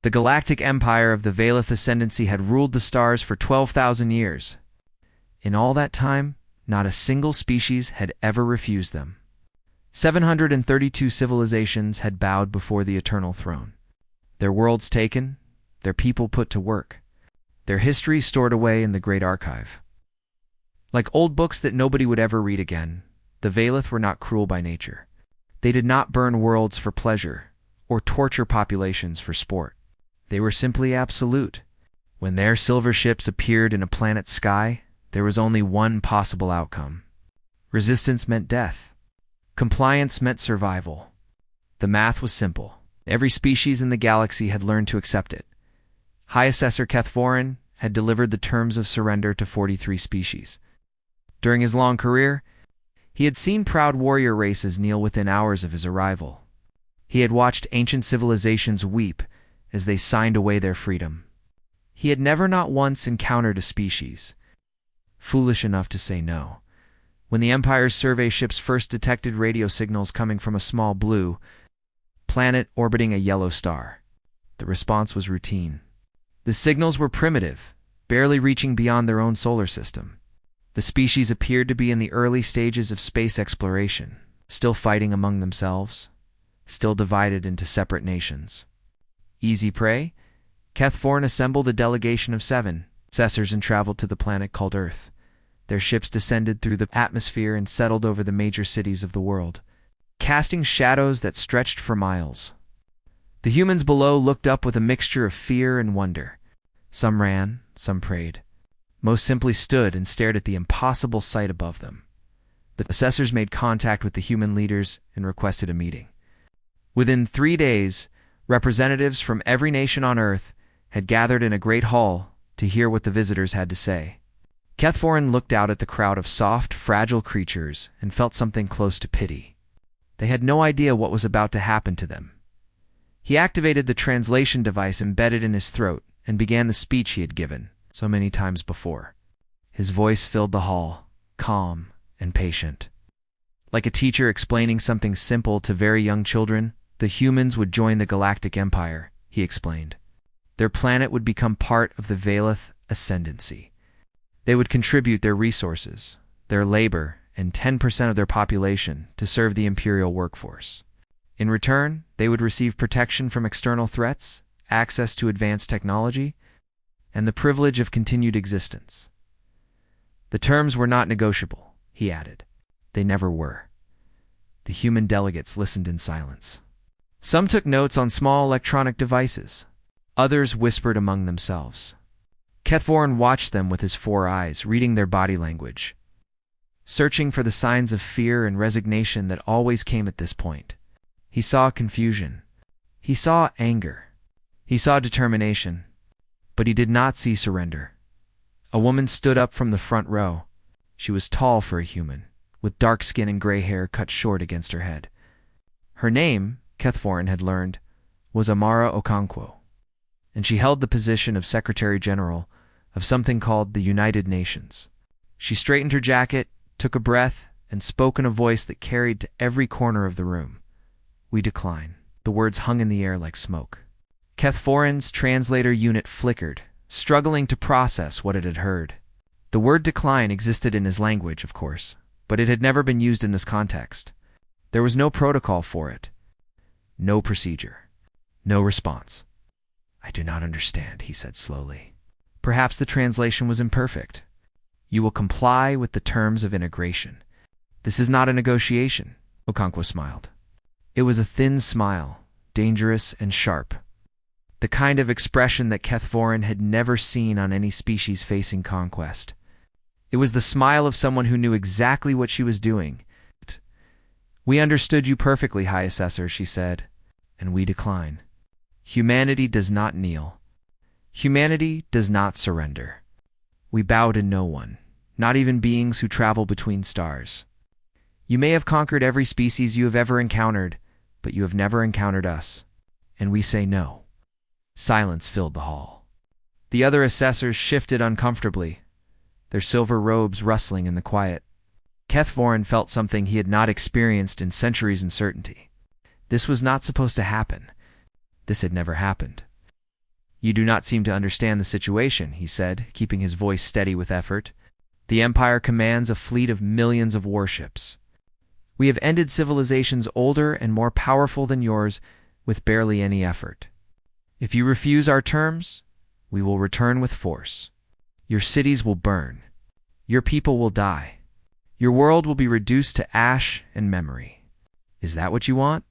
The galactic empire of the Valeth Ascendancy had ruled the stars for 12,000 years. In all that time, not a single species had ever refused them. 732 civilizations had bowed before the eternal throne. Their worlds taken, their people put to work, their history stored away in the great archive. Like old books that nobody would ever read again, the Valeth were not cruel by nature. They did not burn worlds for pleasure, or torture populations for sport. They were simply absolute. When their silver ships appeared in a planet's sky, there was only one possible outcome. Resistance meant death. Compliance meant survival. The math was simple. Every species in the galaxy had learned to accept it. High Assessor Kethvorin had delivered the terms of surrender to 43 species. During his long career, he had seen proud warrior races kneel within hours of his arrival. He had watched ancient civilizations weep as they signed away their freedom. He had never not once encountered a species foolish enough to say no. When the Empire's survey ships first detected radio signals coming from a small blue planet orbiting a yellow star, the response was routine. The signals were primitive, barely reaching beyond their own solar system. The species appeared to be in the early stages of space exploration, still fighting among themselves, still divided into separate nations. Easy prey? Kethvorin assembled a delegation of 7 assessors and traveled to the planet called Earth. Their ships descended through the atmosphere and settled over the major cities of the world, casting shadows that stretched for miles. The humans below looked up with a mixture of fear and wonder. Some ran, some prayed. Most simply stood and stared at the impossible sight above them. The assessors made contact with the human leaders and requested a meeting. Within 3 days, representatives from every nation on Earth had gathered in a great hall to hear what the visitors had to say. Kethvorin looked out at the crowd of soft, fragile creatures and felt something close to pity. They had no idea what was about to happen to them. He activated the translation device embedded in his throat and began the speech he had given so many times before. His voice filled the hall, calm and patient. Like a teacher explaining something simple to very young children, the humans would join the Galactic Empire, he explained. Their planet would become part of the Valeth Ascendancy. They would contribute their resources, their labor, and 10% of their population to serve the Imperial workforce. In return, they would receive protection from external threats, access to advanced technology, and the privilege of continued existence. The terms were not negotiable, he added. They never were. The human delegates listened in silence. Some took notes on small electronic devices. Others whispered among themselves. Kethvorin watched them with his 4 eyes, reading their body language, searching for the signs of fear and resignation that always came at this point. He saw confusion. He saw anger. He saw determination. But he did not see surrender. A woman stood up from the front row. She was tall for a human, with dark skin and gray hair cut short against her head. Her name, Kethvorin had learned, was Amara Okonkwo, and she held the position of Secretary General of something called the United Nations. She straightened her jacket, took a breath, and spoke in a voice that carried to every corner of the room. "We decline." The words hung in the air like smoke. Kethvorin's translator unit flickered, struggling to process what it had heard. The word decline existed in his language, of course, but it had never been used in this context. There was no protocol for it, no procedure, no response. "I do not understand," he said slowly. Perhaps the translation was imperfect. "You will comply with the terms of integration. This is not a negotiation," Okonkwo smiled. It was a thin smile, dangerous and sharp. The kind of expression that Kethvorin had never seen on any species facing conquest. It was the smile of someone who knew exactly what she was doing. "We understood you perfectly, High Assessor," she said, "and we decline. Humanity does not kneel. Humanity does not surrender. We bow to no one, not even beings who travel between stars. You may have conquered every species you have ever encountered, but you have never encountered us, and we say no." Silence filled the hall. The other assessors shifted uncomfortably, their silver robes rustling in the quiet. Kethvorin felt something he had not experienced in centuries in certainty. This was not supposed to happen. This had never happened. You do not seem to understand the situation, he said, keeping his voice steady with effort. The Empire commands a fleet of millions of warships. We have ended civilizations older and more powerful than yours with barely any effort. If you refuse our terms, we will return with force. Your cities will burn. Your people will die. Your world will be reduced to ash and memory. Is that what you want?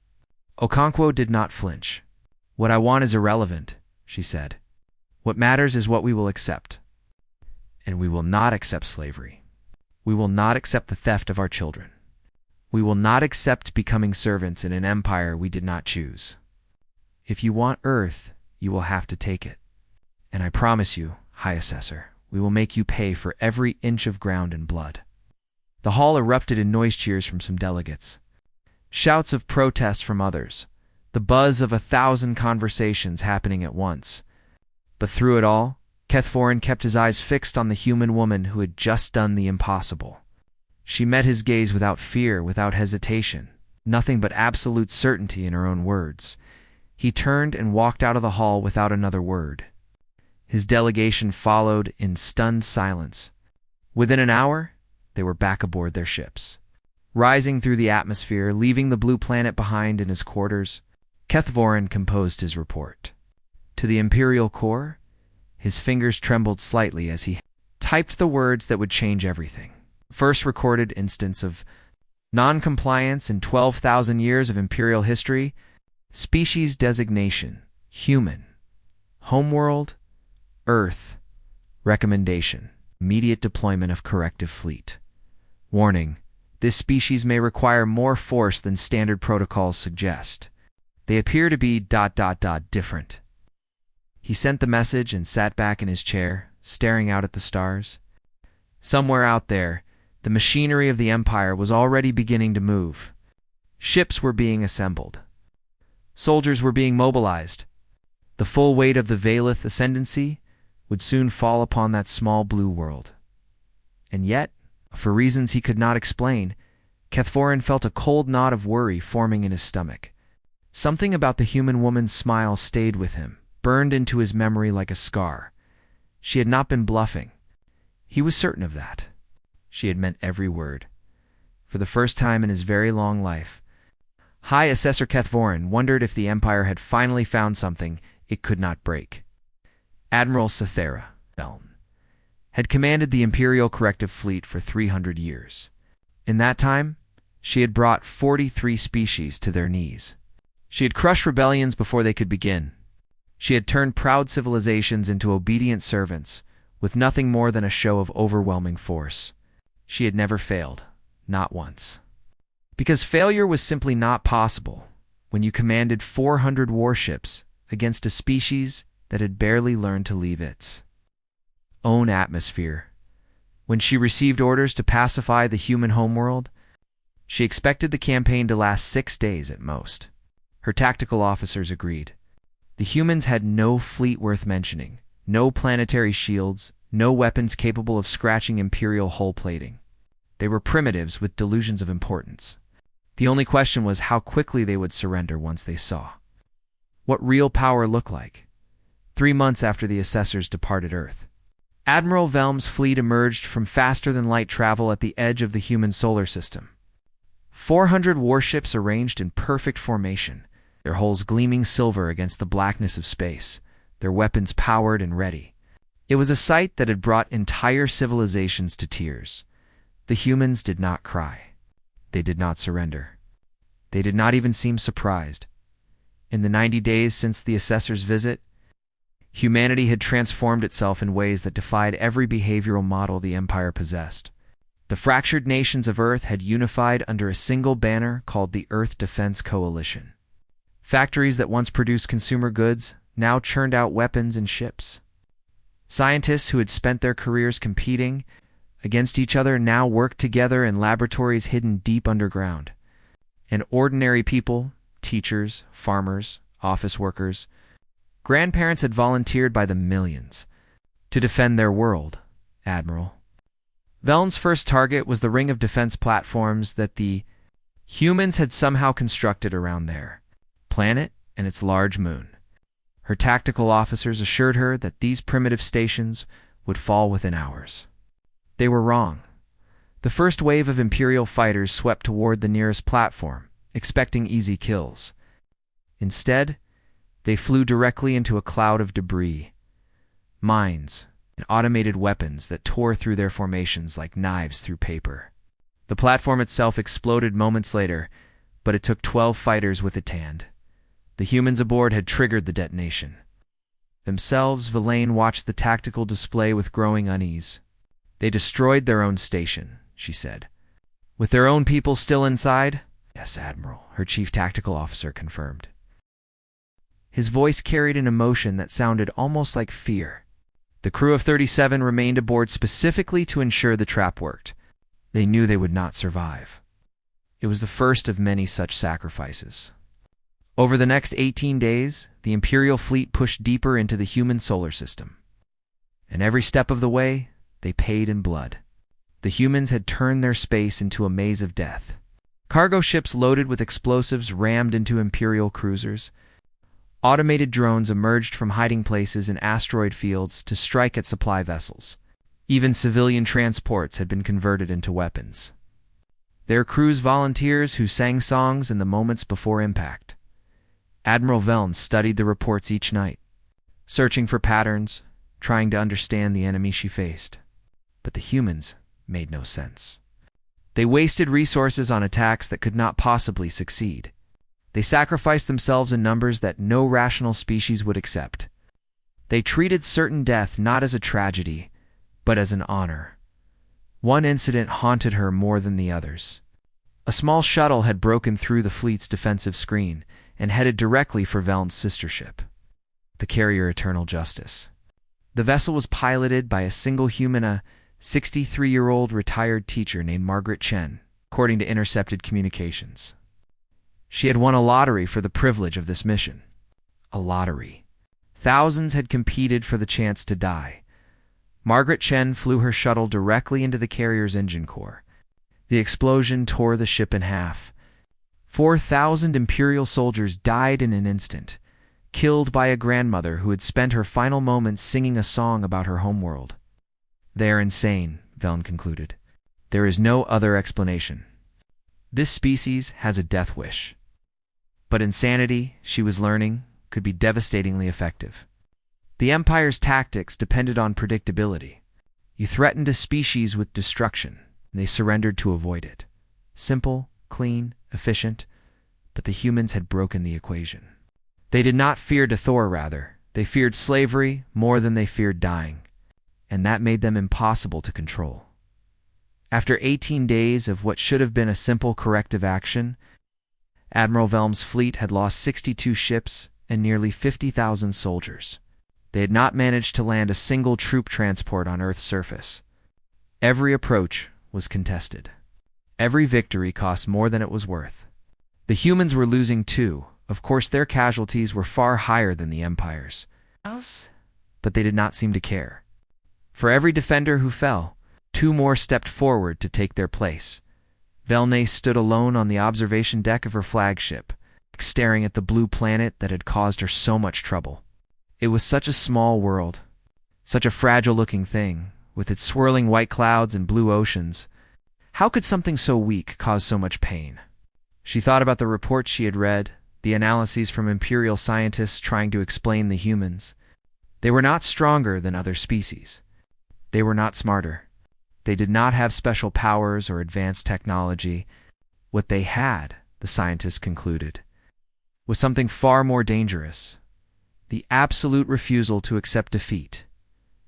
Okonkwo did not flinch. What I want is irrelevant, she said. What matters is what we will accept. And we will not accept slavery. We will not accept the theft of our children. We will not accept becoming servants in an empire we did not choose. If you want Earth, you will have to take it. And I promise you, High Assessor, we will make you pay for every inch of ground in blood. The hall erupted in noise cheers from some delegates. Shouts of protest from others. The buzz of 1,000 conversations happening at once. But through it all, Kethvorin kept his eyes fixed on the human woman who had just done the impossible. She met his gaze without fear, without hesitation, nothing but absolute certainty in her own words. He turned and walked out of the hall without another word. His delegation followed in stunned silence. Within an hour, they were back aboard their ships. Rising through the atmosphere, leaving the blue planet behind in his quarters, Kethvorin composed his report. To the Imperial Core, his fingers trembled slightly as he typed the words that would change everything. First recorded instance of non-compliance in 12,000 years of Imperial history, species designation, human, homeworld, Earth, recommendation, immediate deployment of corrective fleet. Warning, this species may require more force than standard protocols suggest. They appear to be ... different. He sent the message and sat back in his chair, staring out at the stars. Somewhere out there, the machinery of the Empire was already beginning to move. Ships were being assembled. Soldiers were being mobilized. The full weight of the Valeth ascendancy would soon fall upon that small blue world. And yet, for reasons he could not explain, Kethvorin felt a cold knot of worry forming in his stomach. Something about the human woman's smile stayed with him, burned into his memory like a scar. She had not been bluffing. He was certain of that. She had meant every word. For the first time in his very long life, High Assessor Kethvorin wondered if the Empire had finally found something it could not break. Admiral Sathera Elm had commanded the Imperial Corrective Fleet for 300 years. In that time, she had brought 43 species to their knees. She had crushed rebellions before they could begin. She had turned proud civilizations into obedient servants, with nothing more than a show of overwhelming force. She had never failed, not once. Because failure was simply not possible when you commanded 400 warships against a species that had barely learned to leave its own atmosphere. When she received orders to pacify the human homeworld, she expected the campaign to last 6 days at most. Her tactical officers agreed. The humans had no fleet worth mentioning, no planetary shields, no weapons capable of scratching Imperial hull plating. They were primitives with delusions of importance. The only question was how quickly they would surrender once they saw what real power looked like. 3 months after the assessors departed Earth, Admiral Velm's fleet emerged from faster-than-light travel at the edge of the human solar system. 400 warships arranged in perfect formation, their hulls gleaming silver against the blackness of space, their weapons powered and ready. It was a sight that had brought entire civilizations to tears. The humans did not cry. They did not surrender. They did not even seem surprised. In the 90 days since the assessor's visit, humanity had transformed itself in ways that defied every behavioral model the Empire possessed. The fractured nations of Earth had unified under a single banner called the Earth Defense Coalition. Factories that once produced consumer goods now churned out weapons and ships. Scientists who had spent their careers competing against each other now worked together in laboratories hidden deep underground. And ordinary people, teachers, farmers, office workers, grandparents had volunteered by the millions to defend their world, Admiral. Veln's first target was the ring of defense platforms that the humans had somehow constructed around their planet and its large moon. Her tactical officers assured her that these primitive stations would fall within hours. They were wrong. The first wave of Imperial fighters swept toward the nearest platform, expecting easy kills. Instead, they flew directly into a cloud of debris, mines, and automated weapons that tore through their formations like knives through paper. The platform itself exploded moments later, but it took 12 fighters with it to end. The humans aboard had triggered the detonation. Themselves, Villain watched the tactical display with growing unease. They destroyed their own station, she said. With their own people still inside? Yes, Admiral, her chief tactical officer confirmed. His voice carried an emotion that sounded almost like fear. The crew of 37 remained aboard specifically to ensure the trap worked. They knew they would not survive. It was the first of many such sacrifices. Over the next 18 days, the Imperial fleet pushed deeper into the human solar system. And every step of the way, they paid in blood. The humans had turned their space into a maze of death. Cargo ships loaded with explosives rammed into Imperial cruisers. Automated drones emerged from hiding places in asteroid fields to strike at supply vessels. Even civilian transports had been converted into weapons. Their crews volunteers who sang songs in the moments before impact. Admiral Veln studied the reports each night, searching for patterns, trying to understand the enemy she faced. But the humans made no sense. They wasted resources on attacks that could not possibly succeed. They sacrificed themselves in numbers that no rational species would accept. They treated certain death not as a tragedy, but as an honor. One incident haunted her more than the others. A small shuttle had broken through the fleet's defensive screen and headed directly for Veln's sister ship, the carrier Eternal Justice. The vessel was piloted by a single human, a 63-year-old retired teacher named Margaret Chen, according to intercepted communications. She had won a lottery for the privilege of this mission. A lottery. Thousands had competed for the chance to die. Margaret Chen flew her shuttle directly into the carrier's engine core. The explosion tore the ship in half. 4,000 Imperial soldiers died in an instant, killed by a grandmother who had spent her final moments singing a song about her homeworld. They are insane, Veln concluded. There is no other explanation. This species has a death wish. But insanity, she was learning, could be devastatingly effective. The Empire's tactics depended on predictability. You threatened a species with destruction, and they surrendered to avoid it. Simple, clean, efficient, but the humans had broken the equation. They did not fear Dathor, rather. They feared slavery more than they feared dying, and that made them impossible to control. After 18 days of what should have been a simple corrective action, Admiral Velm's fleet had lost 62 ships and nearly 50,000 soldiers. They had not managed to land a single troop transport on Earth's surface. Every approach was contested. Every victory cost more than it was worth. The humans were losing too. Of course, their casualties were far higher than the Empire's. But they did not seem to care. For every defender who fell, 2 more stepped forward to take their place. Velnay stood alone on the observation deck of her flagship, staring at the blue planet that had caused her so much trouble. It was such a small world, such a fragile-looking thing, with its swirling white clouds and blue oceans. How could something so weak cause so much pain? She thought about the reports she had read, the analyses from Imperial scientists trying to explain the humans. They were not stronger than other species. They were not smarter. They did not have special powers or advanced technology. What they had, the scientists concluded, was something far more dangerous: the absolute refusal to accept defeat.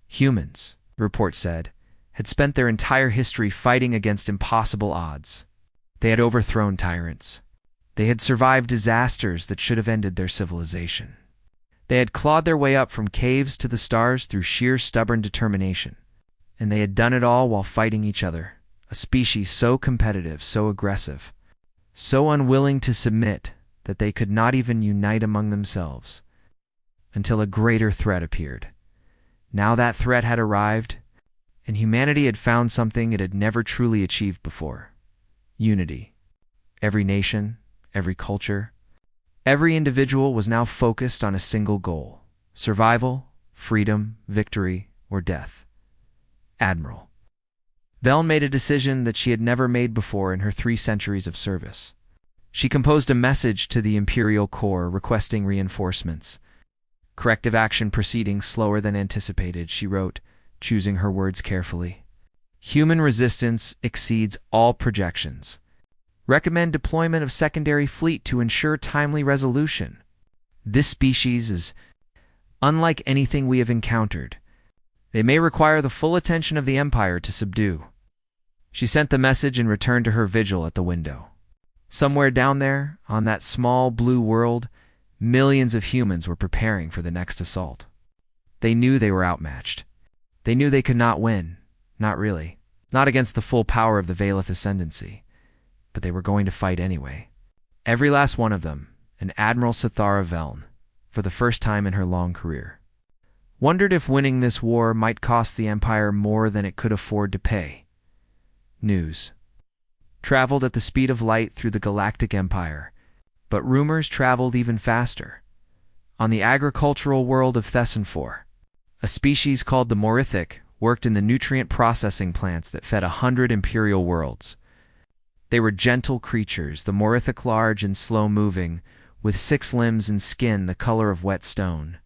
Humans, the report said, had spent their entire history fighting against impossible odds. They had overthrown tyrants. They had survived disasters that should have ended their civilization. They had clawed their way up from caves to the stars through sheer stubborn determination. And they had done it all while fighting each other, a species so competitive, so aggressive, so unwilling to submit that they could not even unite among themselves, until a greater threat appeared. Now that threat had arrived, and humanity had found something it had never truly achieved before: unity. Every nation, every culture, every individual was now focused on a single goal: Survival, freedom, victory, or death. Admiral. Velen made a decision that she had never made before in her 3 centuries of service. She composed a message to the Imperial Corps requesting reinforcements. Corrective action proceeding slower than anticipated, she wrote, choosing her words carefully. Human resistance exceeds all projections. Recommend deployment of secondary fleet to ensure timely resolution. This species is unlike anything we have encountered. They may require the full attention of the Empire to subdue. She sent the message and returned to her vigil at the window. Somewhere down there, on that small blue world, millions of humans were preparing for the next assault. They knew they were outmatched. They knew they could not win. Not really. Not against the full power of the Valeth Ascendancy. But they were going to fight anyway. Every last one of them, and Admiral Sithara Velen, for the first time in her long career, wondered if winning this war might cost the Empire more than it could afford to pay. News traveled at the speed of light through the Galactic Empire, but rumors traveled even faster. On the agricultural world of Thessenfor, a species called the Morithic worked in the nutrient processing plants that fed 100 Imperial worlds. They were gentle creatures, the Morithic large and slow-moving, with 6 limbs and skin the color of wet stone.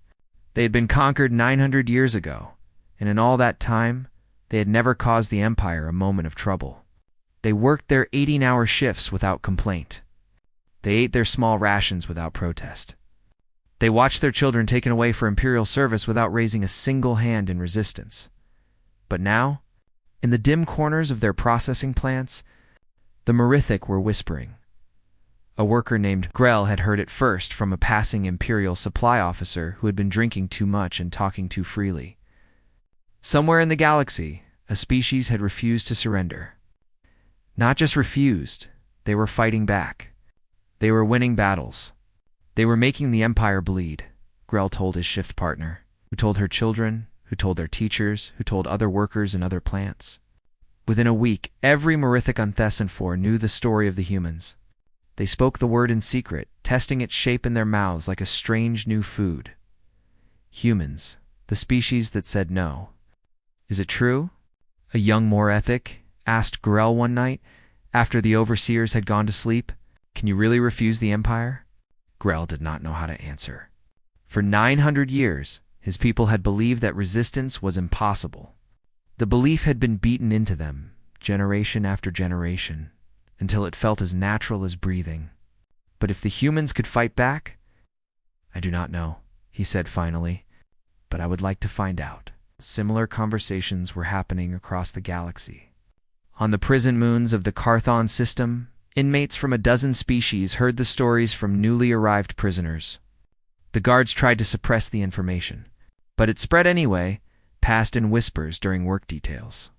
They had been conquered 900 years ago, and in all that time, they had never caused the Empire a moment of trouble. They worked their 18-hour shifts without complaint. They ate their small rations without protest. They watched their children taken away for Imperial service without raising a single hand in resistance. But now, in the dim corners of their processing plants, the Morithic were whispering. A worker named Grell had heard it first from a passing Imperial supply officer who had been drinking too much and talking too freely. Somewhere in the galaxy, a species had refused to surrender. Not just refused, they were fighting back. They were winning battles. They were making the Empire bleed, Grell told his shift partner, who told her children, who told their teachers, who told other workers in other plants. Within a week, every Morithic on Thessenfor knew the story of the humans. They spoke the word in secret, testing its shape in their mouths like a strange new food. Humans, the species that said no. Is it true? A young Morithic asked Grell one night, after the overseers had gone to sleep. Can you really refuse the Empire? Grell did not know how to answer. For 900 years, his people had believed that resistance was impossible. The belief had been beaten into them, generation after generation, until it felt as natural as breathing. But if the humans could fight back? I do not know, he said finally, but I would like to find out. Similar conversations were happening across the galaxy. On the prison moons of the Carthon system, inmates from a dozen species heard the stories from newly arrived prisoners. The guards tried to suppress the information, but it spread anyway, passed in whispers during work details.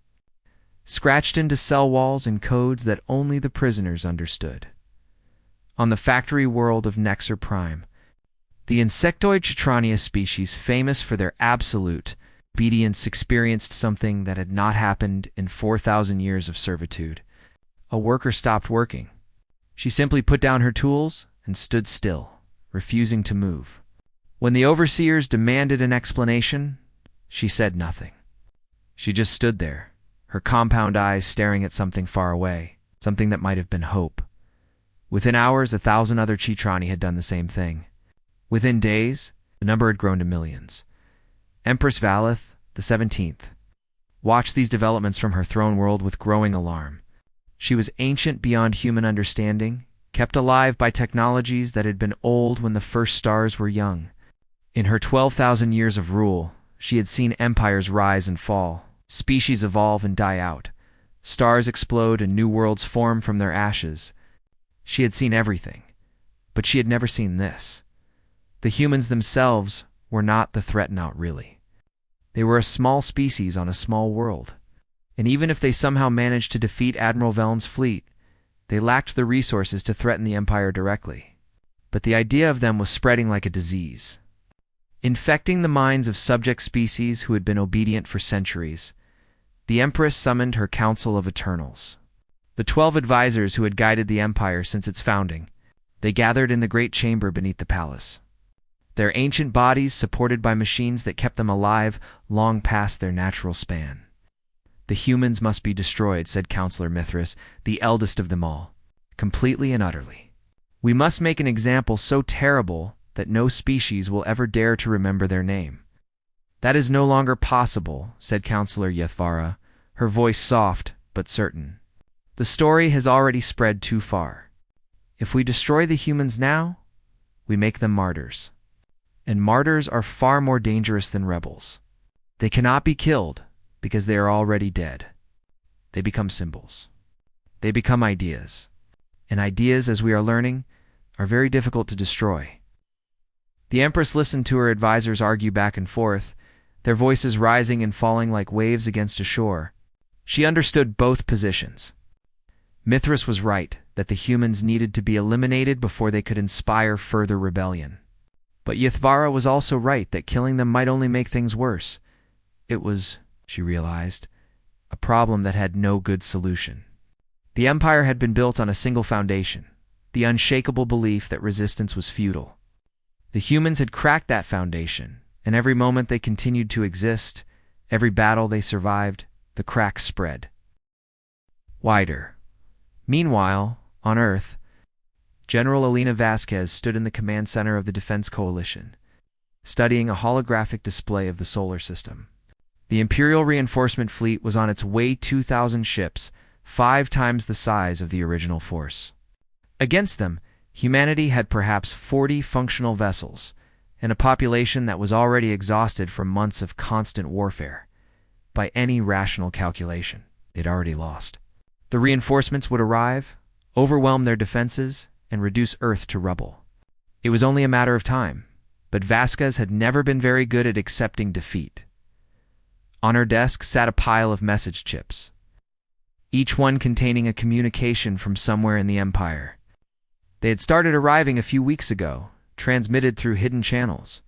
Scratched into cell walls in codes that only the prisoners understood. On the factory world of Nexer Prime, the insectoid Chitrania species famous for their absolute obedience experienced something that had not happened in 4,000 years of servitude. A worker stopped working. She simply put down her tools and stood still, refusing to move. When the overseers demanded an explanation, she said nothing. She just stood there, her compound eyes staring at something far away, something that might have been hope. Within hours, 1,000 other Chitrani had done the same thing. Within days, the number had grown to millions. Empress Valeth, the 17th, watched these developments from her throne world with growing alarm. She was ancient beyond human understanding, kept alive by technologies that had been old when the first stars were young. In her 12,000 years of rule, she had seen empires rise and fall, species evolve and die out, stars explode and new worlds form from their ashes. She had seen everything, but she had never seen this. The humans themselves were not the threat now, really. They were a small species on a small world, and even if they somehow managed to defeat Admiral Velen's fleet, they lacked the resources to threaten the Empire directly. But the idea of them was spreading like a disease, infecting the minds of subject species who had been obedient for centuries. The Empress summoned her Council of Eternals, the 12 advisors who had guided the Empire since its founding. They gathered in the great chamber beneath the palace. their ancient bodies supported by machines that kept them alive long past their natural span. "The humans must be destroyed," said Counselor Mithras, the eldest of them all, "completely and utterly. We must make an example so terrible that no species will ever dare to remember their name." "That is no longer possible," said Counselor Yathvara, her voice soft but certain. "The story has already spread too far. If we destroy the humans now, we make them martyrs. And martyrs are far more dangerous than rebels. They cannot be killed because they are already dead. They become symbols. They become ideas. And ideas, as we are learning, are very difficult to destroy." The Empress listened to her advisors argue back and forth, their voices rising and falling like waves against a shore. She understood both positions. Mithras was right that the humans needed to be eliminated before they could inspire further rebellion. But Yathvara was also right that killing them might only make things worse. It was, she realized, a problem that had no good solution. The Empire had been built on a single foundation, the unshakable belief that resistance was futile. The humans had cracked that foundation, and every moment they continued to exist, every battle they survived, the cracks spread wider. Meanwhile, on Earth, General Elena Vasquez stood in the command center of the Defense Coalition, studying a holographic display of the solar system. The Imperial reinforcement fleet was on its way, 2,000 ships, 5 times the size of the original force. Against them, humanity had perhaps 40 functional vessels, and a population that was already exhausted from months of constant warfare. By any rational calculation, they'd already lost. The reinforcements would arrive, overwhelm their defenses, and reduce Earth to rubble. It was only a matter of time, but Vasquez had never been very good at accepting defeat. On her desk sat a pile of message chips, each one containing a communication from somewhere in the Empire. They had started arriving a few weeks ago, transmitted through hidden channels,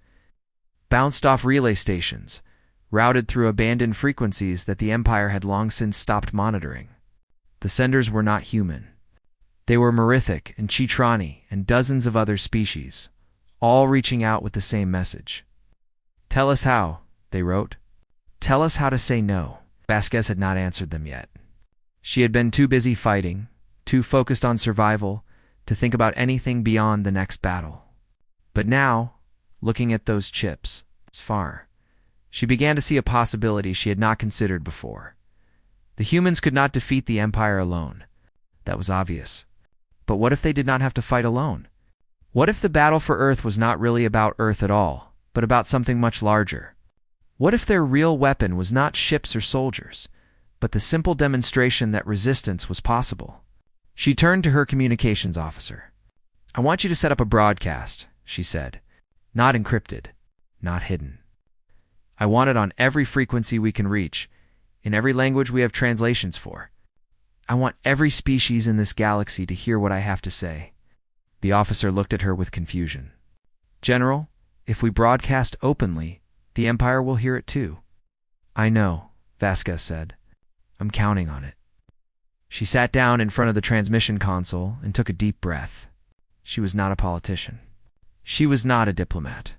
bounced off relay stations, routed through abandoned frequencies that the Empire had long since stopped monitoring. The senders were not human. They were Merithic and Chitrani and dozens of other species, all reaching out with the same message. "Tell us how," they wrote. "Tell us how to say no." Vasquez had not answered them yet. She had been too busy fighting, too focused on survival, to think about anything beyond the next battle. But now, looking at those chips, far, she began to see a possibility she had not considered before. The humans could not defeat the Empire alone. That was obvious. But what if they did not have to fight alone? What if the battle for Earth was not really about Earth at all, but about something much larger? What if their real weapon was not ships or soldiers, but the simple demonstration that resistance was possible? She turned to her communications officer. "I want you to set up a broadcast," she said. "Not encrypted, not hidden. I want it on every frequency we can reach, in every language we have translations for. I want every species in this galaxy to hear what I have to say." The officer looked at her with confusion. "General, if we broadcast openly, the Empire will hear it too." "I know," Vasquez said. "I'm counting on it." She sat down in front of the transmission console and took a deep breath. She was not a politician. She was not a diplomat.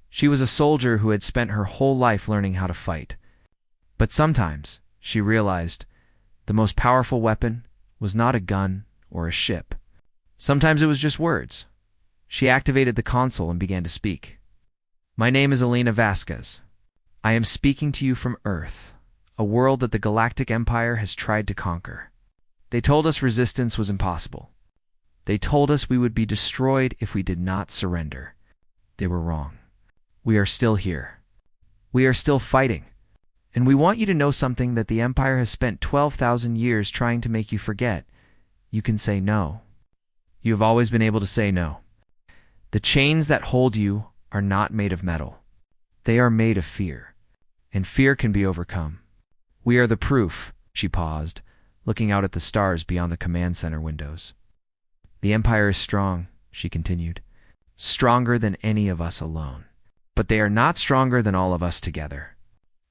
She was a soldier who had spent her whole life learning how to fight. But sometimes, she realized, the most powerful weapon was not a gun or a ship. Sometimes it was just words. She activated the console and began to speak. "My name is Elena Vasquez. I am speaking to you from Earth, a world that the Galactic Empire has tried to conquer. They told us resistance was impossible. They told us we would be destroyed if we did not surrender. They were wrong. We are still here. We are still fighting. And we want you to know something that the Empire has spent 12,000 years trying to make you forget. You can say no. You have always been able to say no. The chains that hold you are not made of metal. They are made of fear. And fear can be overcome. We are the proof." She paused, looking out at the stars beyond the command center windows. "The Empire is strong," she continued. "Stronger than any of us alone. But they are not stronger than all of us together.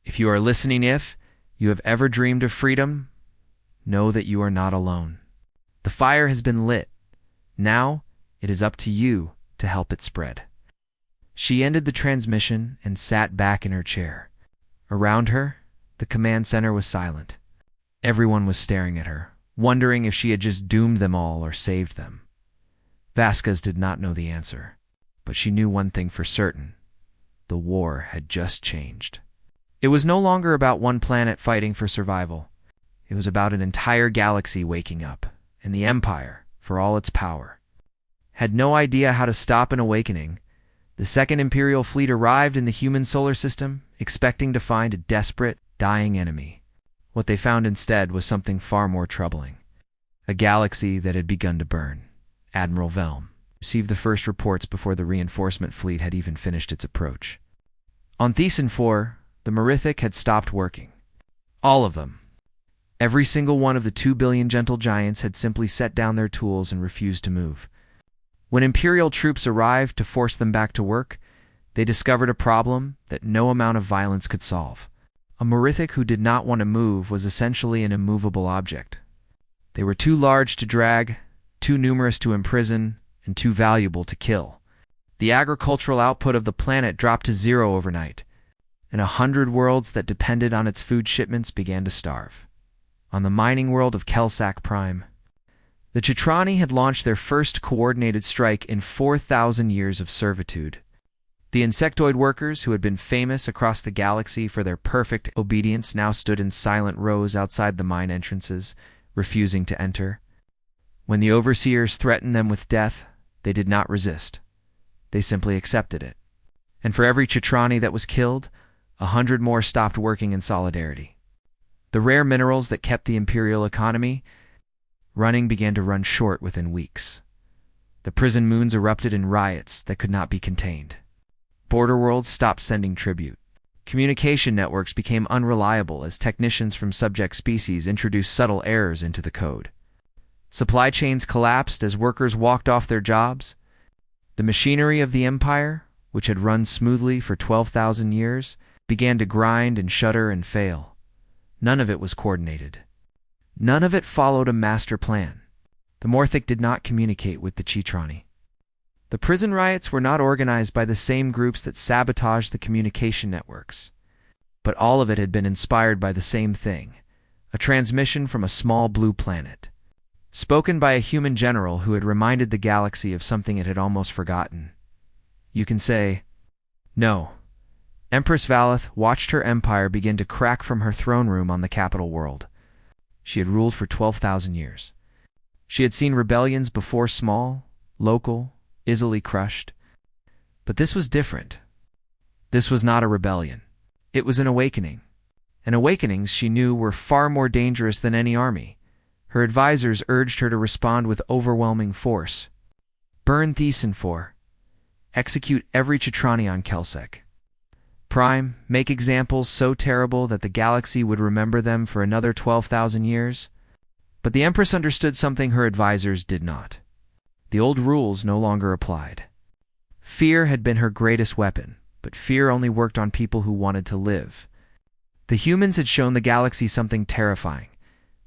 If you are listening, if you have ever dreamed of freedom, know that you are not alone. The fire has been lit. Now it is up to you to help it spread." She ended the transmission and sat back in her chair. Around her, the command center was silent. Everyone was staring at her, wondering if she had just doomed them all or saved them. Vasquez did not know the answer, but she knew one thing for certain. The war had just changed. It was no longer about one planet fighting for survival. It was about an entire galaxy waking up, and the Empire, for all its power, had no idea how to stop an awakening. The Second Imperial Fleet arrived in the human solar system, expecting to find a desperate, dying enemy. What they found instead was something far more troubling. A galaxy that had begun to burn. Admiral Velm received the first reports before the reinforcement fleet had even finished its approach. On Thesan 4, the Merithic had stopped working. All of them. Every single one of the 2 billion gentle giants had simply set down their tools and refused to move. When Imperial troops arrived to force them back to work, they discovered a problem that no amount of violence could solve. A Merithic who did not want to move was essentially an immovable object. They were too large to drag, too numerous to imprison, and too valuable to kill. The agricultural output of the planet dropped to zero overnight, and 100 worlds that depended on its food shipments began to starve. On the mining world of Kelsak Prime, the Chitrani had launched their first coordinated strike in 4,000 years of servitude. The insectoid workers, who had been famous across the galaxy for their perfect obedience, now stood in silent rows outside the mine entrances, refusing to enter. When the overseers threatened them with death, they did not resist. They simply accepted it. And for every Chitrani that was killed, 100 more stopped working in solidarity. The rare minerals that kept the Imperial economy running began to run short within weeks. The prison moons erupted in riots that could not be contained. Border worlds stopped sending tribute. Communication networks became unreliable as technicians from subject species introduced subtle errors into the code. Supply chains collapsed as workers walked off their jobs. The machinery of the Empire, which had run smoothly for 12,000 years, began to grind and shudder and fail. None of it was coordinated. None of it followed a master plan. The Morthic did not communicate with the Chitrani. The prison riots were not organized by the same groups that sabotaged the communication networks. But all of it had been inspired by the same thing, a transmission from a small blue planet, spoken by a human general who had reminded the galaxy of something it had almost forgotten. You can say, no. Empress Valeth watched her empire begin to crack from her throne room on the capital world. She had ruled for 12,000 years. She had seen rebellions before, small, local, easily crushed. But this was different. This was not a rebellion. It was an awakening. And awakenings, she knew, were far more dangerous than any army. Her advisors urged her to respond with overwhelming force. Burn Thesan 4. Execute every Chitrani on Kelsek. Prime, make examples so terrible that the galaxy would remember them for another 12,000 years. But the Empress understood something her advisors did not. The old rules no longer applied. Fear had been her greatest weapon, but fear only worked on people who wanted to live. The humans had shown the galaxy something terrifying,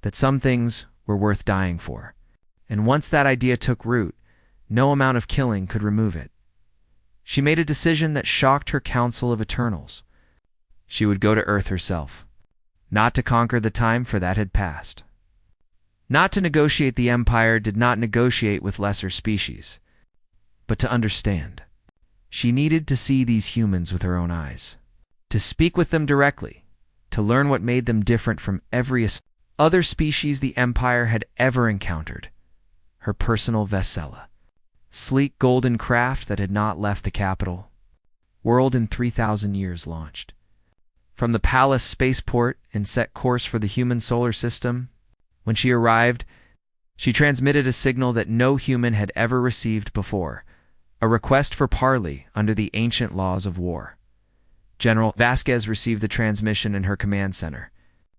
that some things were worth dying for. And once that idea took root, no amount of killing could remove it. She made a decision that shocked her Council of Eternals. She would go to Earth herself. Not to conquer the time, for that had passed. Not to negotiate. The Empire did not negotiate with lesser species, but to understand. She needed to see these humans with her own eyes, to speak with them directly, to learn what made them different from every other species the Empire had ever encountered. Her personal Vesela. Sleek golden craft that had not left the capital. World in 3,000 years launched. From the palace spaceport and set course for the human solar system. When she arrived, she transmitted a signal that no human had ever received before, a request for parley under the ancient laws of war. General Vasquez received the transmission in her command center.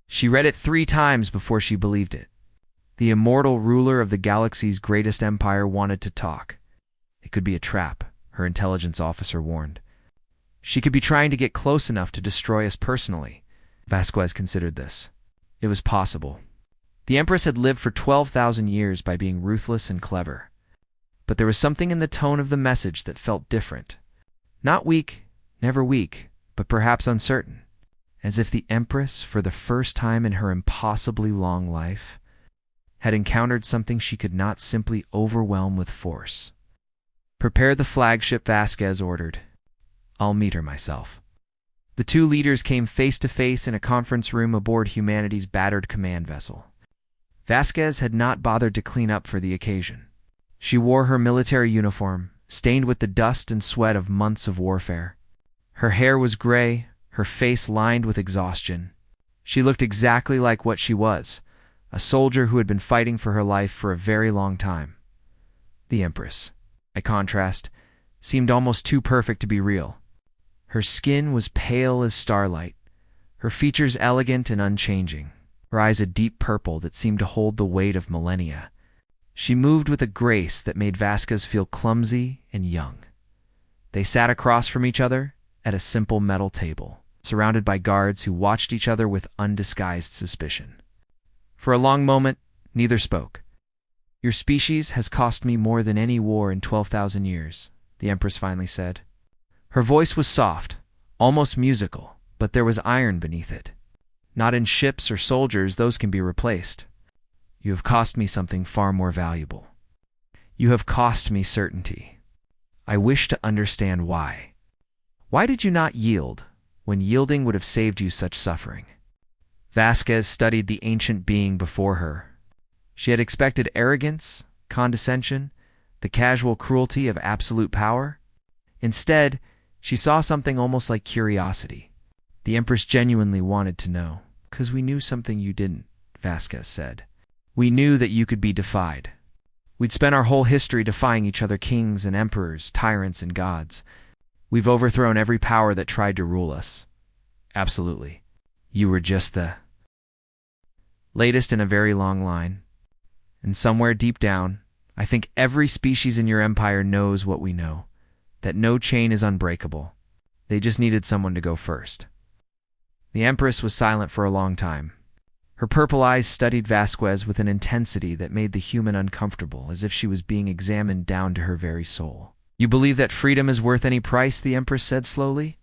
She read it 3 times before she believed it. The immortal ruler of the galaxy's greatest empire wanted to talk. It could be a trap, her intelligence officer warned. She could be trying to get close enough to destroy us personally. Vasquez considered this. It was possible. The Empress had lived for 12,000 years by being ruthless and clever. But there was something in the tone of the message that felt different. Not weak, never weak, but perhaps uncertain, as if the Empress, for the first time in her impossibly long life, had encountered something she could not simply overwhelm with force. "Prepare the flagship," Vasquez ordered. "I'll meet her myself." The two leaders came face to face in a conference room aboard humanity's battered command vessel. Vasquez had not bothered to clean up for the occasion. She wore her military uniform, stained with the dust and sweat of months of warfare. Her hair was gray, her face lined with exhaustion. She looked exactly like what she was, a soldier who had been fighting for her life for a very long time. The Empress, by contrast, seemed almost too perfect to be real. Her skin was pale as starlight, her features elegant and unchanging, her eyes a deep purple that seemed to hold the weight of millennia. She moved with a grace that made Vasquez feel clumsy and young. They sat across from each other at a simple metal table, surrounded by guards who watched each other with undisguised suspicion. For a long moment, neither spoke. "Your species has cost me more than any war in 12,000 years, the Empress finally said. Her voice was soft, almost musical, but there was iron beneath it. "Not in ships or soldiers, those can be replaced. You have cost me something far more valuable. You have cost me certainty. I wish to understand why. Why did you not yield, when yielding would have saved you such suffering?" Vasquez studied the ancient being before her. She had expected arrogance, condescension, the casual cruelty of absolute power. Instead, she saw something almost like curiosity. The Empress genuinely wanted to know. "'Cause we knew something you didn't," Vasquez said. "We knew that you could be defied. We'd spent our whole history defying each other, kings and emperors, tyrants and gods. We've overthrown every power that tried to rule us. Absolutely. You were just the latest in a very long line. And somewhere deep down, I think every species in your empire knows what we know, that no chain is unbreakable. They just needed someone to go first." The Empress was silent for a long time. Her purple eyes studied Vasquez with an intensity that made the human uncomfortable, as if she was being examined down to her very soul. "You believe that freedom is worth any price," the Empress said slowly.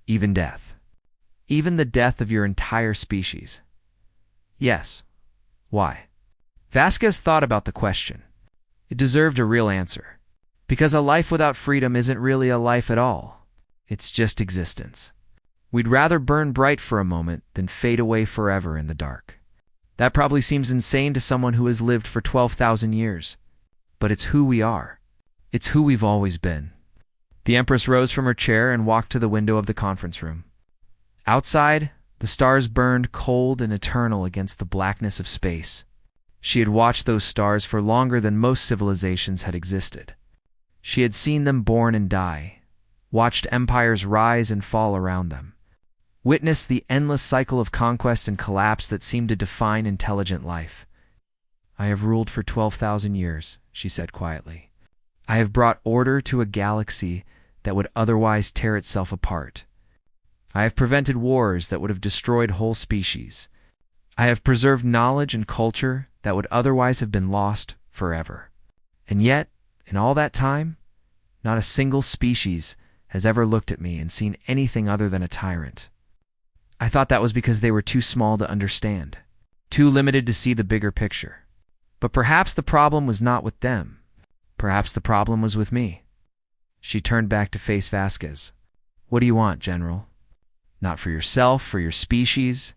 "Even death. Even the death of your entire species." "Yes. Why?" Vasquez thought about the question. It deserved a real answer. Because a life without freedom isn't really a life at all. It's just existence. We'd rather burn bright for a moment than fade away forever in the dark. That probably seems insane to someone who has lived for 12,000 years. But it's who we are. It's who we've always been. The Empress rose from her chair and walked to the window of the conference room. Outside, the stars burned cold and eternal against the blackness of space. She had watched those stars for longer than most civilizations had existed. She had seen them born and die, watched empires rise and fall around them, witnessed the endless cycle of conquest and collapse that seemed to define intelligent life. "I have ruled for 12,000 years, she said quietly. "I have brought order to a galaxy that would otherwise tear itself apart. I have prevented wars that would have destroyed whole species. I have preserved knowledge and culture that would otherwise have been lost forever. And yet, in all that time, not a single species has ever looked at me and seen anything other than a tyrant. I thought that was because they were too small to understand, too limited to see the bigger picture. But perhaps the problem was not with them. Perhaps the problem was with me." She turned back to face Vasquez. "What do you want, General? Not for yourself, for your species,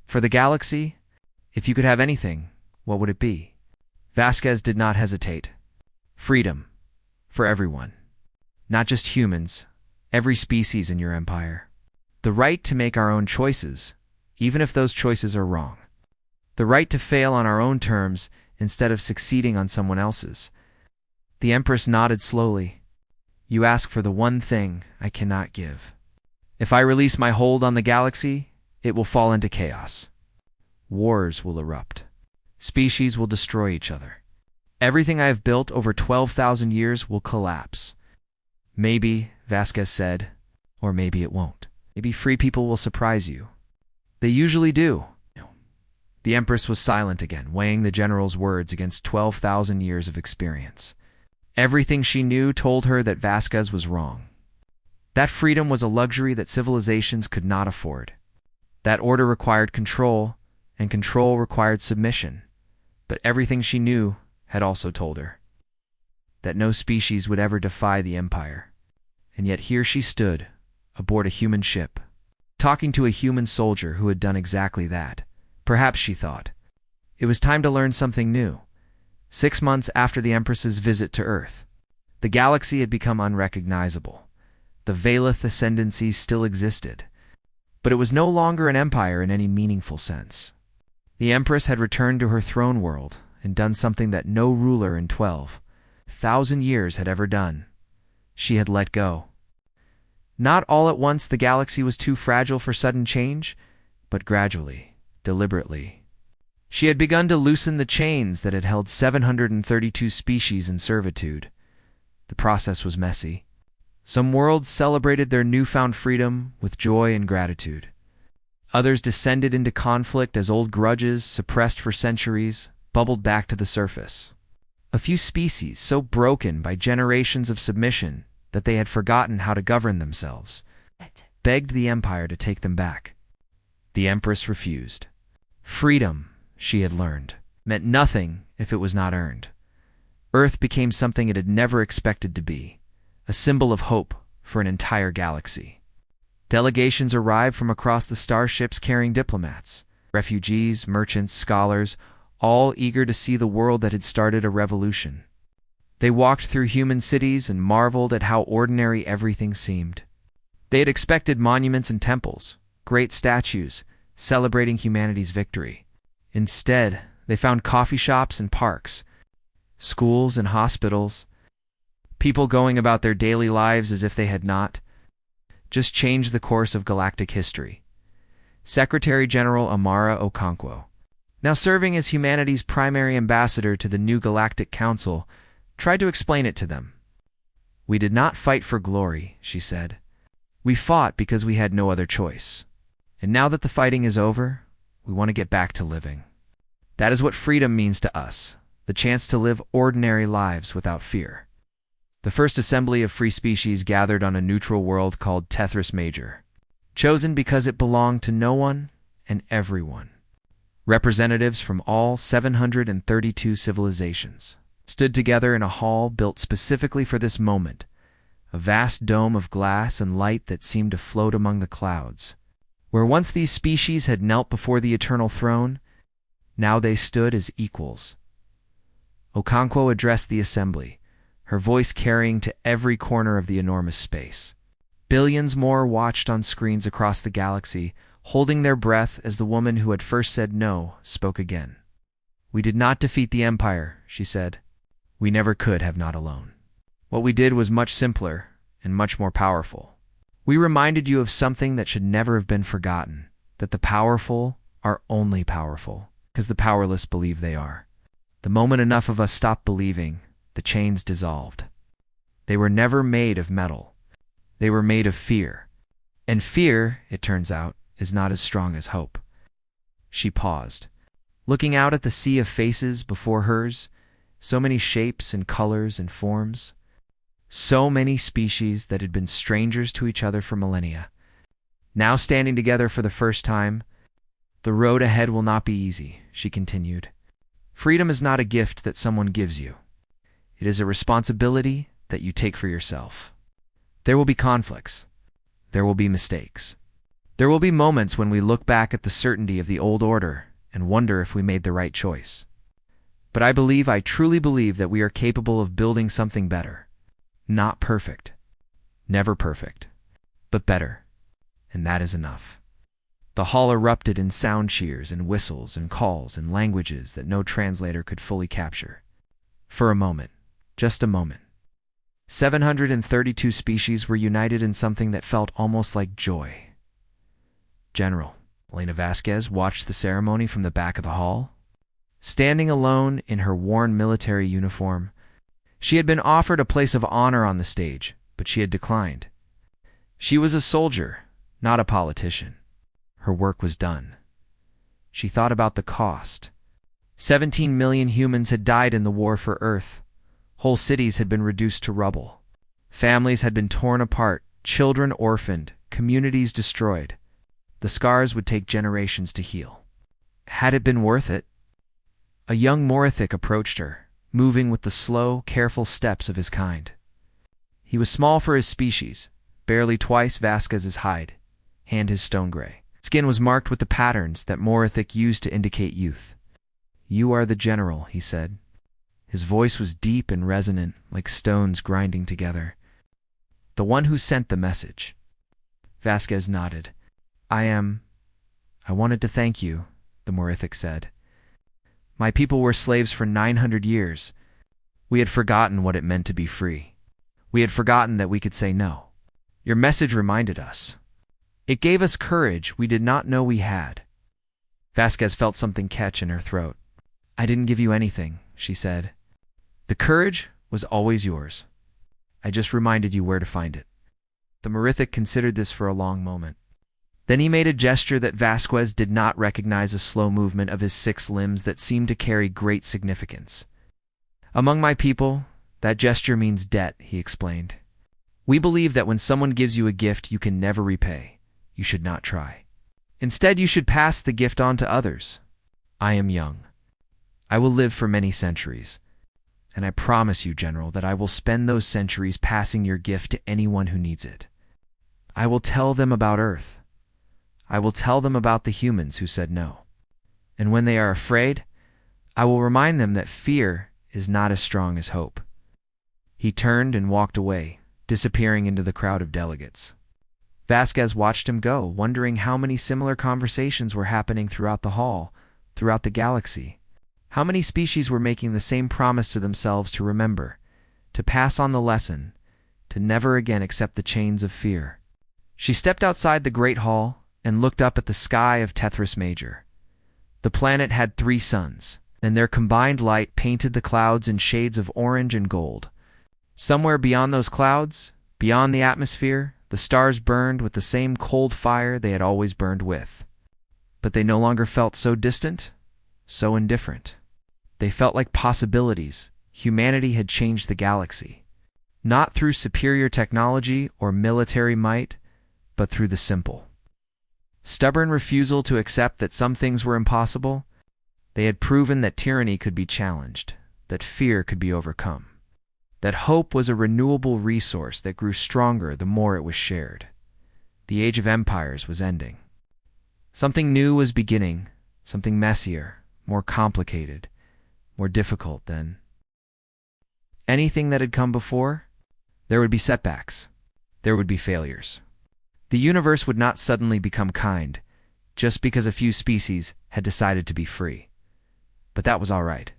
for the galaxy? If you could have anything, what would it be?" Vasquez did not hesitate. "Freedom. For everyone. Not just humans, every species in your empire. The right to make our own choices, even if those choices are wrong. The right to fail on our own terms instead of succeeding on someone else's." The Empress nodded slowly. "You ask for the one thing I cannot give. If I release my hold on the galaxy, it will fall into chaos. Wars will erupt. Species will destroy each other. Everything I have built over 12,000 years will collapse. Maybe," Vasquez said, "or maybe it won't. Maybe free people will surprise you. They usually do." The Empress was silent again, weighing the general's words against 12,000 years of experience. Everything she knew told her that Vasquez was wrong. That freedom was a luxury that civilizations could not afford. That order required control, and control required submission. But everything she knew had also told her that no species would ever defy the Empire. And yet here she stood, aboard a human ship, talking to a human soldier who had done exactly that. Perhaps, she thought, it was time to learn something new. 6 months after the Empress's visit to Earth, the galaxy had become unrecognizable. The Valeth ascendancy still existed, but it was no longer an empire in any meaningful sense. The Empress had returned to her throne world and done something that no ruler in 12,000 years had ever done. She had let go. Not all at once, the galaxy was too fragile for sudden change, but gradually, deliberately. She had begun to loosen the chains that had held 732 species in servitude. The process was messy. Some worlds celebrated their newfound freedom with joy and gratitude. Others descended into conflict as old grudges, suppressed for centuries, bubbled back to the surface. A few species, so broken by generations of submission that they had forgotten how to govern themselves, begged the Empire to take them back. The Empress refused. Freedom, she had learned, meant nothing if it was not earned. Earth became something it had never expected to be, a symbol of hope for an entire galaxy. Delegations arrived from across the starships carrying diplomats, refugees, merchants, scholars, all eager to see the world that had started a revolution. They walked through human cities and marveled at how ordinary everything seemed. They had expected monuments and temples, great statues, celebrating humanity's victory. Instead, they found coffee shops and parks, schools and hospitals, people going about their daily lives as if they had not just changed the course of galactic history. Secretary General Amara Okonkwo, now serving as humanity's primary ambassador to the new Galactic Council, tried to explain it to them. "We did not fight for glory," she said. "We fought because we had no other choice. And now that the fighting is over, we want to get back to living. That is what freedom means to us, the chance to live ordinary lives without fear." The first assembly of free species gathered on a neutral world called Tethris Major, chosen because it belonged to no one and everyone. Representatives from all 732 civilizations stood together in a hall built specifically for this moment, a vast dome of glass and light that seemed to float among the clouds. Where once these species had knelt before the eternal throne, now they stood as equals. Okonkwo addressed the assembly, her voice carrying to every corner of the enormous space. Billions more watched on screens across the galaxy, holding their breath as the woman who had first said no spoke again. "We did not defeat the Empire," she said. "We never could have, not alone. What we did was much simpler and much more powerful. We reminded you of something that should never have been forgotten, that the powerful are only powerful because the powerless believe they are. The moment enough of us stopped believing, the chains dissolved. They were never made of metal. They were made of fear. And fear, it turns out, is not as strong as hope." She paused, looking out at the sea of faces before hers, so many shapes and colors and forms, so many species that had been strangers to each other for millennia, now standing together for the first time. "The road ahead will not be easy," she continued. "Freedom is not a gift that someone gives you. It is a responsibility that you take for yourself. There will be conflicts. There will be mistakes. There will be moments when we look back at the certainty of the old order and wonder if we made the right choice. But I truly believe that we are capable of building something better. Not perfect. Never perfect. But better. And that is enough." The hall erupted in sound cheers and whistles and calls in languages that no translator could fully capture. For a moment, just a moment, 732 species were united in something that felt almost like joy. General Elena Vasquez watched the ceremony from the back of the hall. Standing alone in her worn military uniform, she had been offered a place of honor on the stage, but she had declined. She was a soldier, not a politician. Her work was done. She thought about the cost. 17 million humans had died in the war for Earth. Whole cities had been reduced to rubble. Families had been torn apart children orphaned, communities destroyed. The scars would take generations to heal. Had it been worth it? A young Morithic approached her, moving with the slow, careful steps of his kind. He was small for his species, barely twice Vasquez's height, and his stone gray. Skin was marked with the patterns that Morithic used to indicate youth. "You are the general," he said. His voice was deep and resonant, like stones grinding together. "The one who sent the message." Vasquez nodded. I wanted to thank you," the Morithic said. "My people were slaves for 900 years. We had forgotten what it meant to be free. We had forgotten that we could say no. Your message reminded us. It gave us courage we did not know we had." Vasquez felt something catch in her throat. "I didn't give you anything," she said. "The courage was always yours. I just reminded you where to find it." The Morithic considered this for a long moment. Then he made a gesture that Vasquez did not recognize, a slow movement of his 6 limbs that seemed to carry great significance. "Among my people, that gesture means debt," he explained. "We believe that when someone gives you a gift you can never repay, you should not try. Instead, you should pass the gift on to others. I am young. I will live for many centuries. And I promise you, General, that I will spend those centuries passing your gift to anyone who needs it. I will tell them about Earth. I will tell them about the humans who said no. And when they are afraid, I will remind them that fear is not as strong as hope." He turned and walked away, disappearing into the crowd of delegates. Vasquez watched him go, wondering how many similar conversations were happening throughout the hall, throughout the galaxy. How many species were making the same promise to themselves to remember, to pass on the lesson, to never again accept the chains of fear. She stepped outside the Great Hall and looked up at the sky of Tethys Major. The planet had 3 suns, and their combined light painted the clouds in shades of orange and gold. Somewhere beyond those clouds, beyond the atmosphere, the stars burned with the same cold fire they had always burned with. But they no longer felt so distant, so indifferent. They felt like possibilities. Humanity had changed the galaxy. Not through superior technology or military might, but through the simple, stubborn refusal to accept that some things were impossible. They had proven that tyranny could be challenged, that fear could be overcome, that hope was a renewable resource that grew stronger the more it was shared. The Age of Empires was ending. Something new was beginning, something messier, more complicated, more difficult than anything that had come before. There would be setbacks. There would be failures. The universe would not suddenly become kind, just because a few species had decided to be free. But that was all right.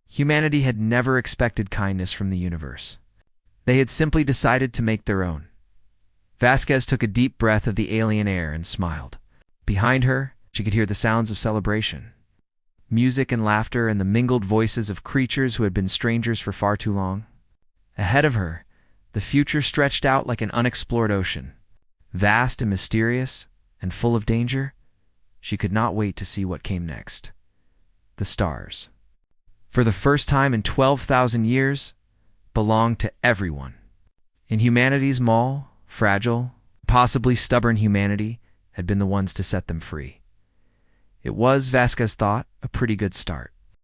Humanity had never expected kindness from the universe. They had simply decided to make their own. Vasquez took a deep breath of the alien air and smiled. Behind her, she could hear the sounds of celebration. Music and laughter and the mingled voices of creatures who had been strangers for far too long. Ahead of her, the future stretched out like an unexplored ocean. Vast and mysterious, and full of danger. She could not wait to see what came next. The stars, for the first time in 12,000 years, belonged to everyone. In humanity's maw, fragile, possibly stubborn humanity had been the ones to set them free. It was, Vasquez thought, a pretty good start.